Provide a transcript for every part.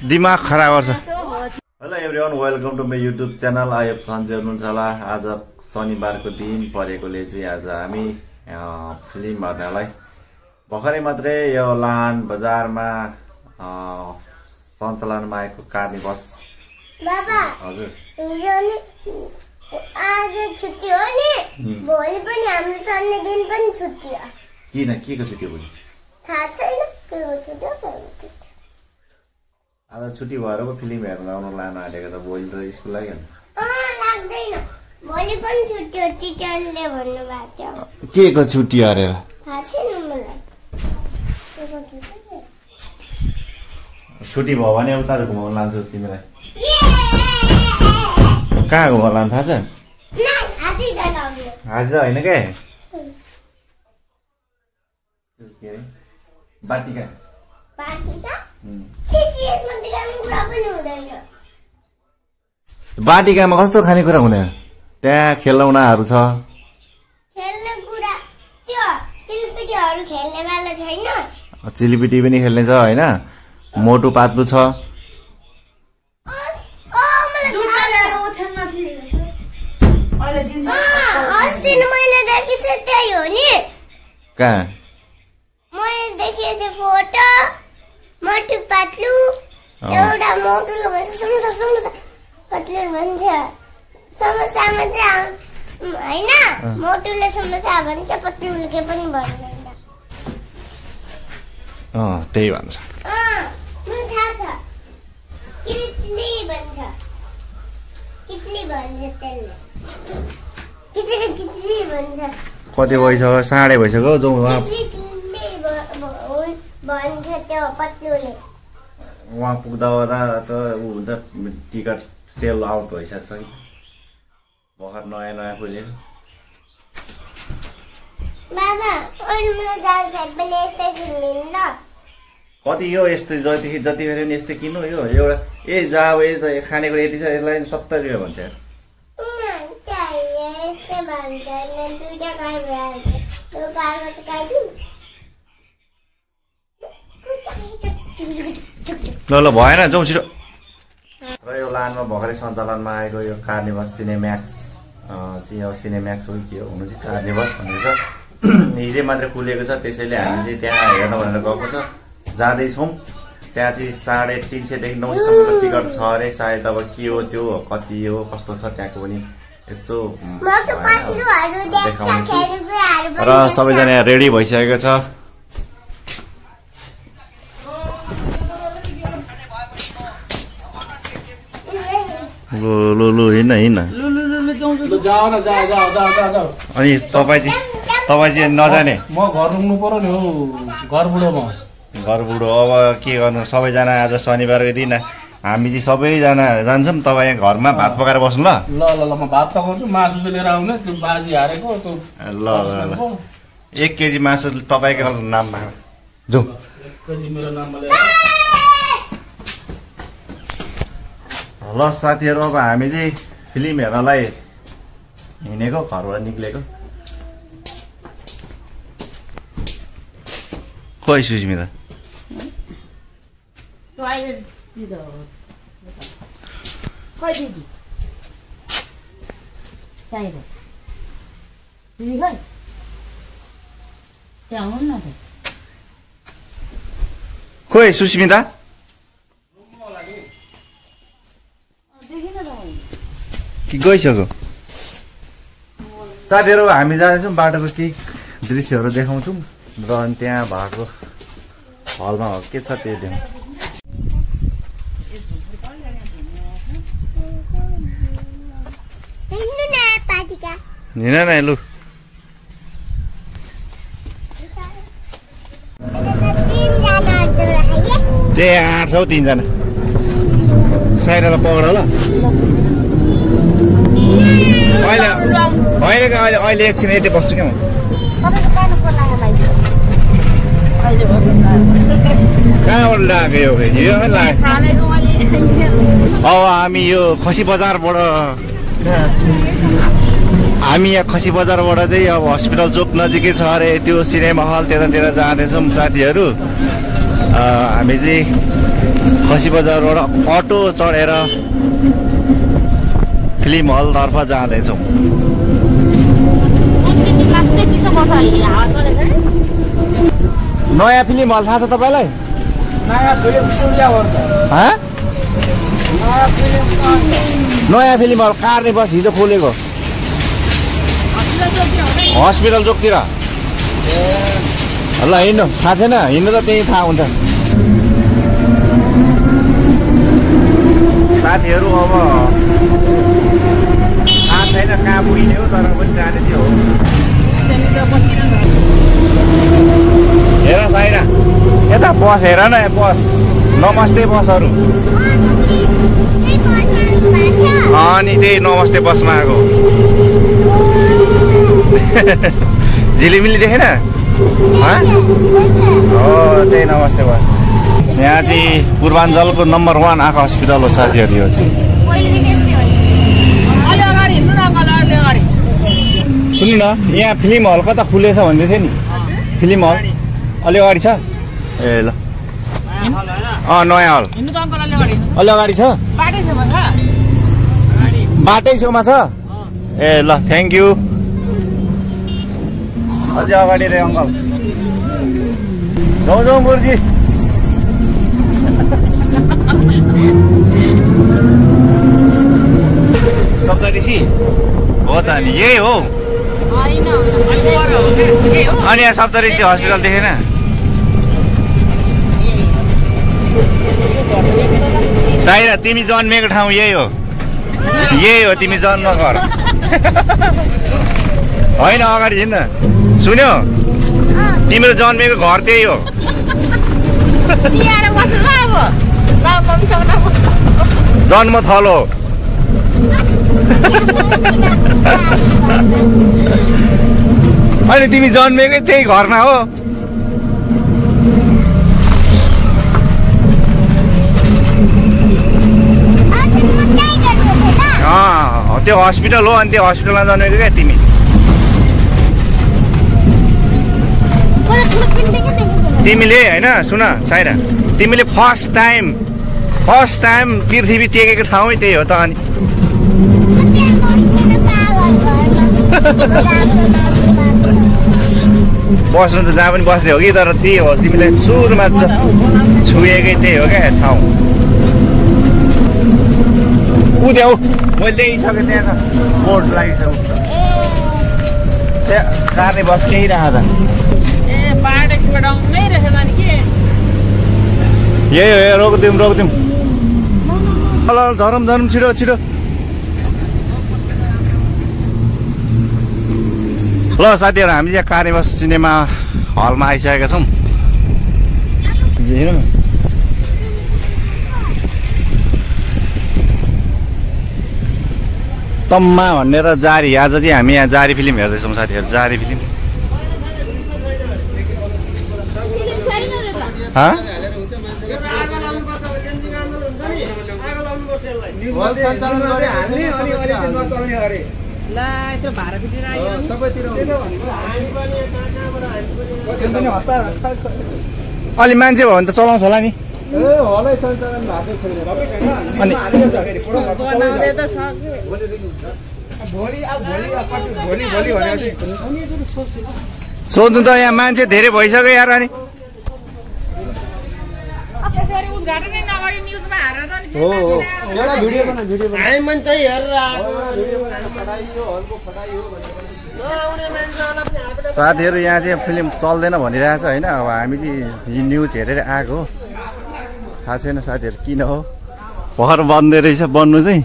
दिमाग खराब गर्छ। Hello everyone, welcome to my YouTube channel. आइएफ सन्चै हुनुहुन्छ होला। आज शनिबारको दिन परेकोले चाहिँ आज हामी फिल्म हेर्नलाई भर्खरै मात्रै यो लान बजारमा सञ्चालनमा आएको कार्निभल। बाबा हजुर आज छुट्टी हो नि, भोलि पनि हाम्रो सन्डे दिन पनि छुट्टी हो। किन के को छुट्टी भोलि थाहा छैन के हो छुट्टी। आज छुट्टी भएर पो फिल्म हेर्न आउनु लान आँटेको त। भोलि त स्कुल लाग्यो नि। लाग्दैन, भोलि पनि छुट्टी हो। टिचरले भन्नुभएको थियो। के को छुट्टी अरे? थाहा छैन मलाई। छुट्टी भयो भने उता घुमाउनु लान्छु तिमीलाई। कहाँ घुमाउनु लानु थाहा छ? आज होइन क्या, बाटिका। बाटिकामा कस्तो खानेकुरा हुँदैन? त्यहाँ खेलौनाहरू छ। खेल्ने कुरा त्यो चिलिपिटीहरू खेल्ने वाला छैन। चिलिपिटी पनि खेल्ने छ होइन। मोटु पातलु छ। मैले देखेको थिएँ त्यही हो नि। कहाँ? मैले देखेको थिएँ फोटो। मोटु पातलु एउटा मोटुले भन्छ समोसा समोसा, पतलु भन्छ समोसा मात्रै होइन। मोटुले समोसा भन्छ, पतलुले के पनि भन्दैन। त्यही भन्छ। मलाई थाहा छ, किटली भन्छ। किटली भन्छ त्यसले। किचडी किचडी भन्छ। कति भइसक्यो? 8:30 भइसक्यो। जाउँ वहाँ। भन्छ त्यो पतलुले। वहाँ पुग्दा ओर्दा त ऊ हुन्छ, टिकट सेल आउट भइसक्छ कि भर्खर नयाँ नयाँ खोलेको। बाबा अहिले मलाई दाल भात पनि यस्तै किनिदिनु ल। कति यो यस्तै जति बेला पनि यस्तै किन्नु। यो एउटा जाऊ त खानेकुरा यति छ, यसलाई 70 रुपियाँ भन्छ। ल ल भएन, जाउँ छिटो। र यो लानमा भर्खरै सञ्चालनमा आएको यो कार्निभल सिनेम्याक्स चाहिँ अब सिनेम्याक्स हो के हो हुनु चाहिँ कार्निभल भन्ने छ। हिजै मात्रै खुलेको छ, त्यसैले हामी चाहिँ त्यहाँ हेर्न भनेर गएको छ। जाँदैछौँ। त्यहाँ चाहिँ 350 देखि 900सम्मको टिकट छ अरे। सायद अब के हो त्यो कति हो कस्तो छ त्यहाँको पनि यस्तो देखाउँछु। र सबैजना रेडी भइसकेको छ। लु हिँड्न हिँड्न। अनि तपाईँ चाहिँ नजाने? म घर रुङ्नु पर्यो नि हौ। घर बुढो अब के गर्नु। सबैजना आज शनिबारको दिन हामी चाहिँ सबैजना जान्छौँ। तपाईँ घरमा भात पकाएर बस्नु ल। ल म भात पकाउँछु, मासु चाहिँ लिएर आउने। त्यो बाजी हारेको त्यो ल 1 केजी मासु तपाईँको नाममा जाउँ। मेरो नाममा लिएर। ल साथीहरू, अब हामी चाहिँ फिल्म हेर्नलाई हिँडेको, घरबाट निक्लेको। खोइ सुस्मिता खोइ सुस्मिता कि गइसक्यो? साथीहरू हामी जाँदैछौँ। बाटोको केही दृश्यहरू देखाउँछौँ र अनि त्यहाँ भएको हलमा के छ त्यो देखाउँ। हिँड न लु। त्यही 8 छौ 3 जना। साइडलाई पक्ड ल। अहिले एकछिन यति बस्छु क्या म। कहाँबाट लाग्यो यो लाग्यो? अब हामी यो खसी बजारबाट चाहिँ अब हस्पिटल चोक नजिकै छ अरे त्यो सिनेमा हल त्यतातिर जाँदैछौँ साथीहरू। हामी चाहिँ खसी बजारबाट अटो चढेर फिल्म हलतर्फ जाँदैछौँ। नयाँ फिल्म हल थाहा छ तपाईँलाई? नयाँ फिल्म हल कार्निभस हिजो खोलेको हस्पिटल चोकतिर। ल हिँड्नु, थाहा छैन? हिँड्नु त त्यही थाहा हुन्छ। साथीहरू अब थाहा छैन कहाँ पुगिने हो, तर पनि जाने थियो। हेर साइना, यता बस हेर न, बस नमस्ते बसहरू। अनि त्यही नमस्ते बसमा आएको। झिलिमिली देखेन? हो त्यही नमस्ते बस। यहाँ चाहिँ पूर्वाञ्चलको नम्बर 1 आँखा हस्पिटल हो साथीहरू। यो चाहिँ सुन्नु न, यहाँ फिल्म हल कता खुलेछ भन्दै थियो नि? फिल्म हल अलि अगाडि छ। ए ल नयाँ हल अलि अगाडि छ, बाटै छेउमा छ। ए ल थ्याङ्क यू। अझै अगाडि रे अङ्कल। जाउँ जाउँ गुरुजी। सप्तऋषि हो त नि, यही हो। अनि यहाँ सप्तऋषि हस्पिटल देखेन? साइरा तिमी जन्मेको ठाउँ यही हो, यही हो तिमी जन्म घर। होइन अगाडि हिँड्न। सुन्यो, तिम्रो जन्मेको घर त्यही हो। जन्मथल हो। अनि तिमी जन्मेकै त्यही घरमा हो। त्यो हस्पिटल हो, अनि त्यो हस्पिटलमा जन्मेको क्या तिमी। तिमीले होइन सुन साइरा, तिमीले फर्स्ट टाइम पृथ्वी टेकेको ठाउँै त्यही हो त। अनि बस्नु त जहाँ पनि बस्ने हो कि, तर त्यही हो तिमीले सुरुमा छुएकै त्यही हो क्या ठाउँ। ऊ त्यहाँ मैले देखिसकेँ, त्यहाँ छ बोर्ड लागिसक्यो। कार्ने बस केही राख त। यही हो, रोकिदिउँ ल झरौँ छिटो छिटो। ल साथीहरू, हामी चाहिँ कार्निभस सिनेमा हलमा आइसकेका छौँ। तम्मा भनेर जारी, आज चाहिँ हामी यहाँ जारी फिल्म हेर्दैछौँ साथीहरू। जारी फिल्म अलि मान्छे भयो भने त चलाउँछ होला नि। सोध्नु त यहाँ मान्छे धेरै भइसक्यो यार। अनि साथीहरू यहाँ चाहिँ फिल्म चल्दैन भनिरहेछ होइन। अब हामी चाहिँ न्युज हेरेर आएको, थाहा छैन साथीहरू किन हो। भर बन्दै रहेछ बन्नु चाहिँ।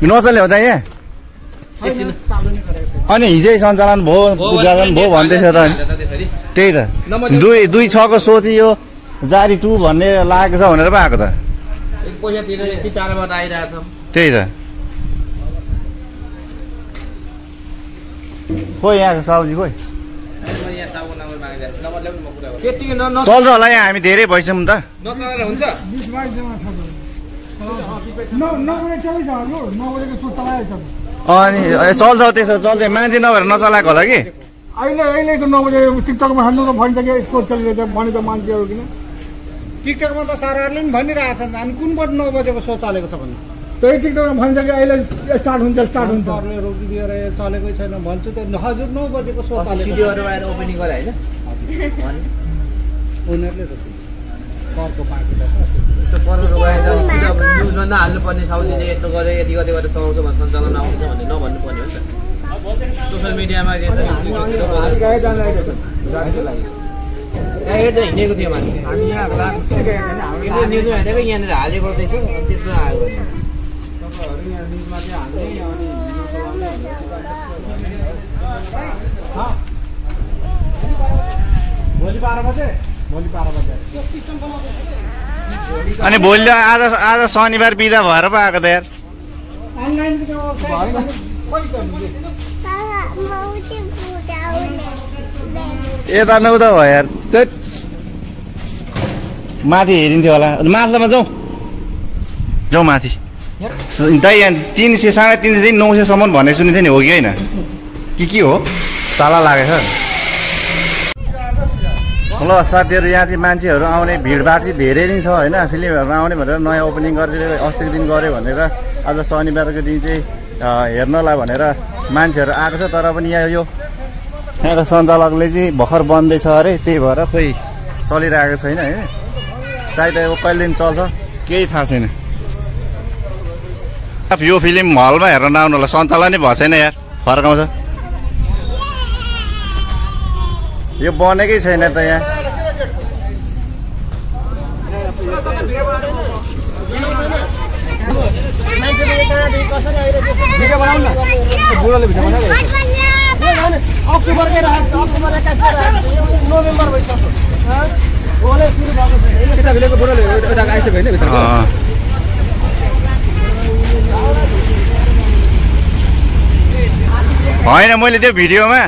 नचल्यो त यहाँ? अनि हिजै सञ्चालन भयो, उद्घाटन भयो भन्दैछ त। त्यही त 2-6को सो चाहिँ यो जारी 2 भन्ने लागेको छ भनेर पो आएको त। त्यही त। खोइ यहाँको सब्जी खोइ। त्यतिकै चल्छ होला यहाँ हामी धेरै भइसक्यौँ त नचलाएर हुन्छ अनि चल्छ त्यसो चल्छ मान्छे नभएर नचलाएको होला कि अहिले त 9 बजे टिकटकमा हाल्नु त भन्छ कि यस्तो चलिरहेछ भनेको मान्छेहरू किन टिकटकमा त सरहरूले पनि भनिरहेको छ अनि कुन बट 9 बजेको सो चलेको छ भने त्यही टिकटकमा भन्छ कि अहिले स्टार्ट हुन्छ सरले रोकिदिएर चलेकै छैन भन्छु त हजुर 9 बजेको सो चलेको सिडिओहरु आएर ओपनिङ गरे हैन उनीहरुले रोकिदियो करको पार्टी त करको गए त अब न्युजमा नहाल्नु पर्ने साउदीले यस्तो गरे यति गरे गरेर चलाउँछ भने सञ्चालन आउँछ भन्ने नभन्नु पर्ने हो नि त सोशल मिडियामा हामी गए जानलाई हेर्दै हिँडेको थियो माथि हामी यहाँ हामीले न्युजमा हेरेको यहाँनिर हालेको रहेछ त्यसमा आयो भने तपाईहरु यहाँ न्युजमा चाहिँ हाल्दै अनि भोलि 12 बजे त्यो सिस्टम बनाउँछ अनि भोलि आज शनिबार बिदा भएर पो आएको त यार अनलाइन भएन यता नउता भयो यार माथि हेरिन्थ्यो होला माथिल्लोमा जाउँ माथि दाइ यहाँ 300 350 900 सम्म भन्ने सुनिन्थ्यो नि हो कि होइन के हो ताला लागेछ ल साथीहरू यहाँ चाहिँ मान्छेहरू आउने भिडभाड चाहिँ धेरै नै छ होइन फिल्महरूमा आउने भनेर नयाँ ओपनिङ गरेर अस्तिको दिन गऱ्यो भनेर आज शनिबारको दिन चाहिँ हेर्नलाई भनेर मान्छेहरू आएको छ तर पनि यहाँको सञ्चालकले चाहिँ भर्खर बन्दैछ अरे त्यही भएर खोइ चलिरहेको छैन होइन सायद अब कहिलेदेखि चल्छ केही थाहा छैन यो फिल्म हलमा हेर्न नआउनु होला सञ्चालनै भएको छैन यार फर्काउँछ यो बनेकै छैन त यहाँ अक्टोबरकै अक्टोबर 21 नोभेम्बर भइसक्यो गोले सुरु भएको छ यता भिलेको बुढाले यता आइसक्यो हैन भित्र होइन मैले त्यो भिडियोमा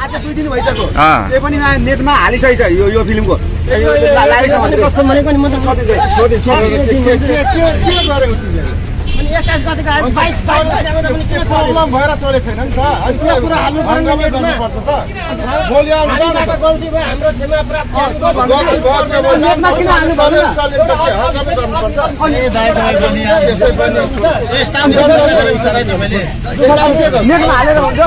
आज 2 दिन भइसक्यो त्यो पनि नेटमा हालिसकेछ यो फिल्मको अनि 21 गतेको 22 पनि किन प्रब्लम भएर चले छैन नि त अनि के कुरा हाल्नु पर्छ त भोलि आउनु न त गल्ती भयो हाम्रो क्षमा प्राप्त नेटमा किन हाल्नु पर्छ चल्ने त के हो सबै गर्नु पर्छ अनि दाइ पनि त्यसै पनि स्टाम्प गरेर उतारै मैले नेटमा हालेर हुन्छ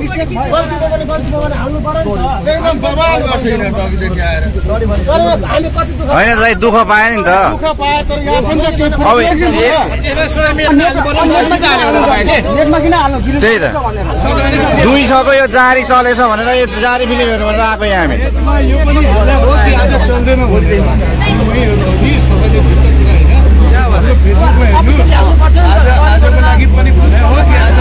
मिस्टेक भयो भने गल्ती भयो भने हाल्नु पर्यो एकदम बवाल गर्छ यिनीहरु अघिदेखि आएर हामी कति दुःख होइन दाइ दुःख पाए नि त दुःख पाए तर यहाँ पनि त नेटमा किन हाल्नु त्यही त 200को यो जारी चलेछ भनेर यो जारी फिल्महरू भनेर आएको यहाँ हामी यो पनि आज चल्दैन फेसबुकमा हेर्नु आजको लागि पनि भने हो कि आज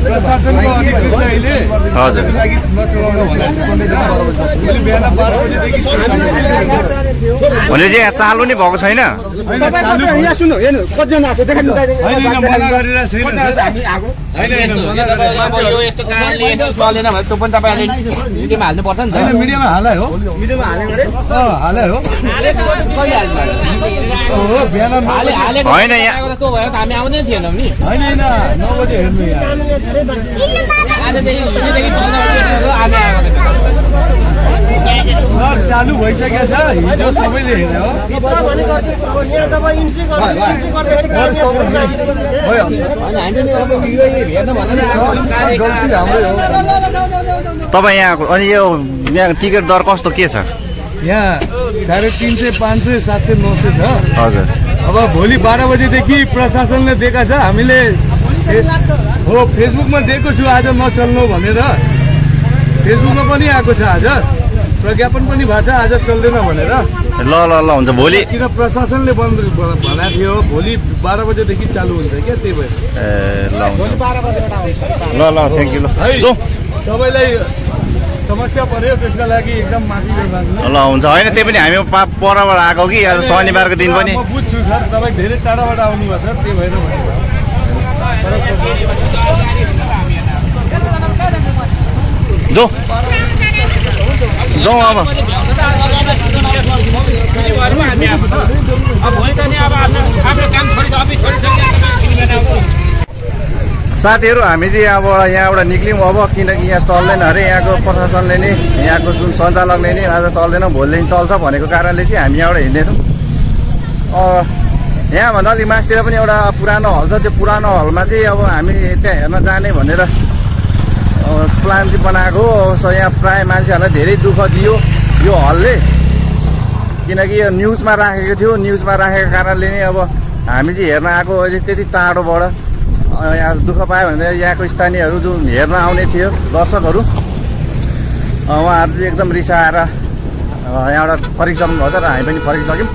प्रशासनको अधिकृतले हजुर लागि नचलाउनु भोलि बिहान 12 बजेदेखि भने चाहिँ चालु नै भएको छैन यहाँ सुन्नु हेर्नु कतिजना आएको छ यो यस्तो कारणले चलेन भने त्यो पनि तपाईहरुले मिडियामा हाल्नु पर्छ नि त हैन मिडियामा हालै हो मिडियामा हाले गरे हालै हो हो बिहान होइन यहाँ त्यो भयो त हामी आउँदै थिएनौँ नि हैन 9 बजे हेर्नु यहाँ आजदेखि सुनेदेखि चल्न हामी सर चालु भइसकेको छ हिजो सबैले हेरे हो तपाईँ यहाँको अनि यो यहाँ टिकट दर कस्तो के छ यहाँ 350, 500, 700, 900 छ हजुर अब भोलि 12 बजेदेखि प्रशासनले दिएका छ हामीले हो फेसबुकमा दिएको छु आज नचल्नु भनेर फेसबुकमा पनि आएको छ आज प्रज्ञापन पनि भएको छ आज चल्दैन भनेर ल हुन्छ भोलि किन प्रशासनले भनेको थियो भोलि 12 बजेदेखि चालु हुन्छ क्या त्यही भएर ए ल ल थ्याङ्क यू ल सबैलाई समस्या पर्यो त्यसका लागि एकदम माफी माग्नु ल हुन्छ होइन त्यही पनि हामी परबाट आएको कि आज शनिबारको दिन पनि म बुझ्छु सर तपाईँ धेरै टाढाबाट आउनु भएको छ त्यही भएर जाउँ जाउँ अब साथीहरू हामी चाहिँ अब यहाँबाट निक्ल्यौँ अब किनकि यहाँ चल्दैन अरे यहाँको प्रशासनले नै यहाँको जुन सञ्चालकले नै आज चल्दैन भोलिदेखि चल्छ भनेको कारणले चाहिँ हामी यहाँबाट हिँड्दैछौँ यहाँभन्दा अलिक मासतिर पनि एउटा पुरानो हल छ त्यो पुरानो हलमा चाहिँ अब हामी त्यहाँ हेर्न जाने भनेर प्लान चाहिँ बनाएको हो यहाँ प्रायः मान्छेहरूलाई धेरै दुःख दियो यो हलले किनकि यो न्युजमा राखेको थियो न्युजमा राखेको कारणले नै अब हामी चाहिँ हेर्न आएको अझै त्यति टाढोबाट यहाँ दुःख पायो भने यहाँको स्थानीयहरू जुन हेर्न आउने थियो दर्शकहरू उहाँहरू चाहिँ एकदम रिसाएर यहाँबाट फर्किसक्नु भएको छ र हामी पनि फर्किसक्यौँ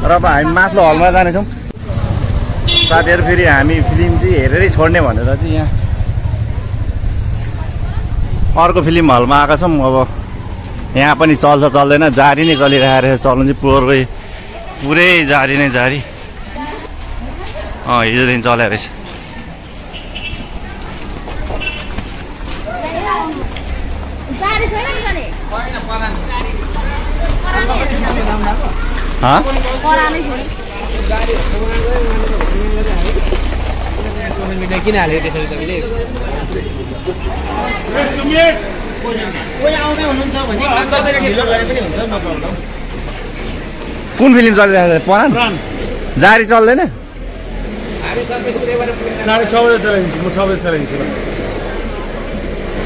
र अब हामी माथिल्लो हलमा जानेछौँ साथीहरू फेरि हामी फिल्म चाहिँ हेरेरै छोड्ने भनेर चाहिँ यहाँ अर्को फिल्म हलमा आएका छौँ अब यहाँ पनि चल्छ चल्दैन जारी नै चलिरहेको रहेछ चल्नु चाहिँ पुरै जारी नै जारी हिजोदेखि चल्या रहेछ किन हालेको त्यसरी तपाईँले कोही आउँदै हुनुहुन्छ भने ढिलो गरे पनि हुन्छ नो प्रब्लम कुन फिल्म चलिरहेको छ परान जारी चल्दैन 6:30 बजे चलाइदिन्छु म 6 बजे चलाइदिन्छु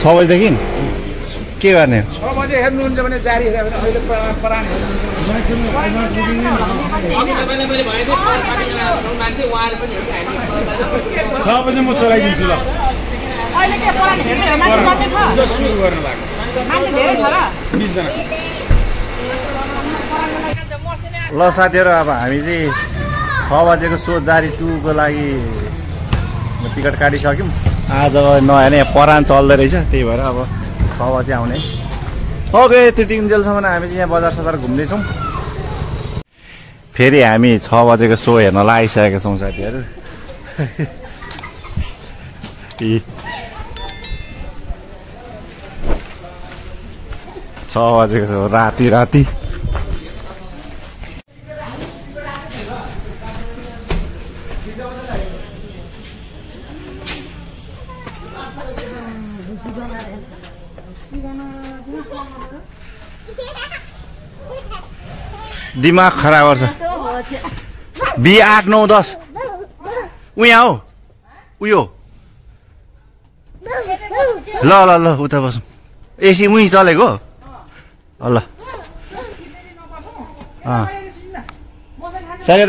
6 बजेदेखि के गर्ने 6 बजे हेर्नुहुन्छ भने जारी हेर्यो भने अहिले परान 6 बजे म चलाइदिन्छु ल अहिले के परान हेर्ने मान्छे मात्रै छ जस्ट सुरु गर्न लाग्यो मान्छे धेरै छ र 20 जना ल साथीहरू अब हामी चाहिँ 6 बजेको सो जारी 2 को लागि टिकट काटिसक्यौँ आज नहेर्ने परान चल्दै रहेछ त्यही भएर अब 6 बजे आउने ओके त्यति जेलसम्म हामी चाहिँ यहाँ बजार सजार घुम्दैछौँ फेरि हामी 6 बजेको सो हेर्न लागिसकेका छौँ साथीहरू 6 बजेको सो राति दिमाग खराब गर्छ बी 8 9 10 उहाँ हो उयो ल ल ल उता बसौँ एसी उहीँ चलेको ल साथी